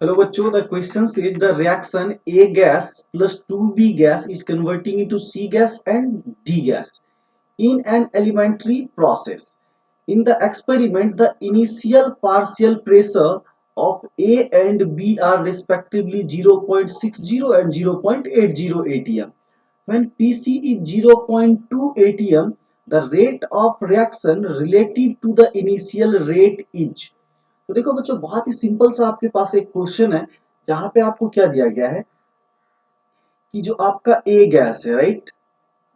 Hello बच्चों, the question says the reaction A gas plus 2B gas is converting into C gas and D gas in an elementary process. In the experiment, the initial partial pressure of A and B are respectively 0.60 and 0.80 atm. When Pc is 0.2 atm, the rate of reaction relative to the initial rate is। तो देखो बच्चों, बहुत ही simple सा आपके पास एक question है जहां पे आपको क्या दिया गया है कि जो आपका ए गैस है, राइट,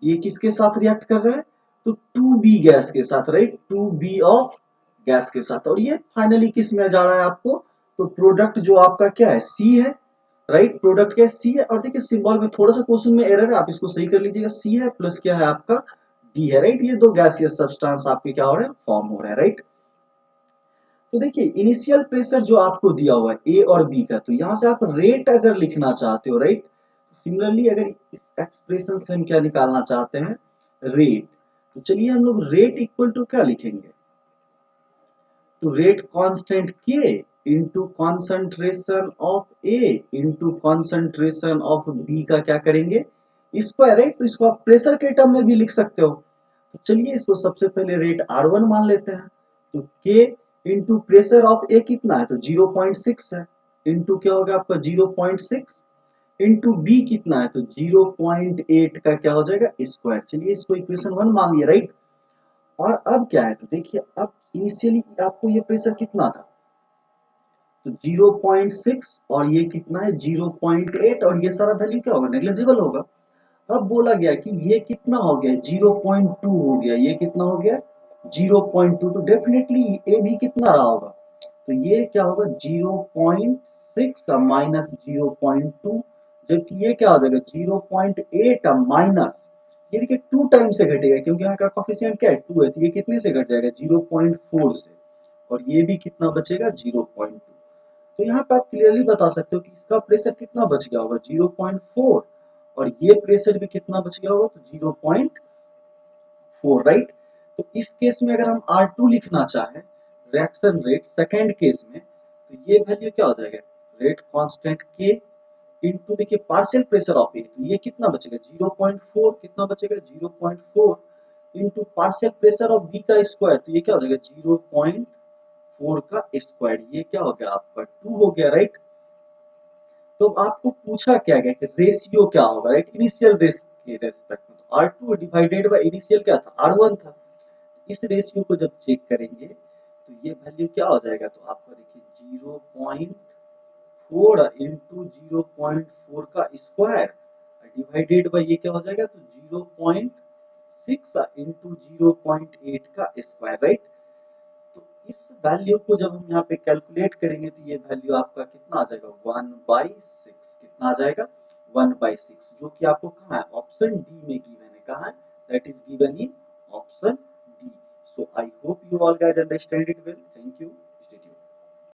ये किसके साथ रिएक्ट कर रहा है? तो 2B गैस के साथ, राइट, 2B ऑफ गैस के साथ, और ये फाइनली किस में जा रहा है आपको? तो प्रोडक्ट जो आपका क्या है, सी है, राइट, प्रोडक्ट क्या है, सी है। और देखिए सिंबल में थोड़ा सा क्वेश्चन में एरर है, आप इसको सही कर लीजिएगा। सी है प्लस क्या है आपका, डी है, राइट। ये दो गैसियस सब्सटेंस आपके क्या हो रहे हैं, फॉर्म हो रहे हैं, राइट। तो देखिए इनिशियल प्रेशर जो आपको दिया हुआ है ए और बी का, तो यहां से आप रेट अगर लिखना चाहते हो, राइट, सिमिलरली अगर इस एक्सप्रेशन से हम क्या निकालना चाहते हैं, रेट, तो चलिए हम लोग रेट इक्वल टू क्या लिखेंगे? तो रेट कांस्टेंट के into concentration of A into concentration of B का क्या करेंगे, स्क्वायर, राइट। तो इसको आप प्रेशर के टर्म में भी लिख सकते हो। तो चलिए इसको सबसे पहले रेट R1 मान लेते हैं। तो K इंटू प्रेशर ऑफ ए कितना है, तो 0.6 है, इंटू क्या होगा आपका 0.6 इंटू बी कितना है, तो 0.8 का क्या हो जाएगा, स्क्वायर। चलिए इसको इक्वेशन 1 मान लिया, राइट। और अब क्या है, तो देखिए अब इनिशियली आपको ये प्रेशर कितना था, तो 0.6, और ये कितना है 0.8, और ये सारा वैल्यू क्या होगा, नेग्लिजिबल होगा। अब बोला गया कि ये कितना हो गया, 0.2 हो गया, ये कितना हो गया 0.2, तो डेफिनेटली ए भी कितना रहा होगा, तो ये क्या होगा 0.6 का माइनस 0.2, जबकि ये क्या हो जाएगा 0.8 का माइनस, ये देखिए 2 टाइम से घटेगा क्योंकि यहाँ का कोफिशिएंट क्या है 2 है, तो ये कितने से घट जाएगा 0.4 से, और ये भी कितना बचेगा 0.2। तो यहाँ पे आप क्लियरली बता सकते हो कि इसका प्रेशर कितना बच गया होगा 0.4, और ये प्रेशर भी कितना बच गया होगा, तो 0.4, राइट। तो इस केस में अगर हम R2 लिखना चाहें, रिएक्शन रेट सेकेंड केस में, तो ये वैल्यू क्या हो जाएगा, रेट कांस्टेंट के इंटू देखिए पार्शियल प्रेशर ऑफ ए, तो ये कितना बचेगा 0.4, कितना बचेगा 0.4 into partial pressure of B का स्क्वायर, तो ये क्या हो जाएगा 0.4 का स्क्वायर, ये क्या हो गया आपका 2 हो गया, राइट। तो आपको पूछा क्या गया कि रेशियो क्या होगा, राइट, इनिशियल रेस के रेस्पेक्ट में, तो R2 डिवाइडेड बाय इनिशियल क्या था, R1 था। इस रेशियो को जब चेक करेंगे तो ये वैल्यू क्या हो जाएगा, तो आपको देखिए 0.4 इंटू 0.4 का स्क्वायर डिवाइडेड बाय ये क्या हो जाएगा, तो 0.6 इंटू 0.8 का स्क्वायर, राइट। तो इस वैल्यू को जब हम यहाँ पे कैलकुलेट करेंगे तो ये वैल्यू आपका कितना आ जाएगा 1/6, कितना आ जाएगा 1/6, जो कि आपको कहाँ है, ऑप्शन डी में गिवन है, कहाँ है, that is given in option D. So I hope you all guys understand it well. Thank you.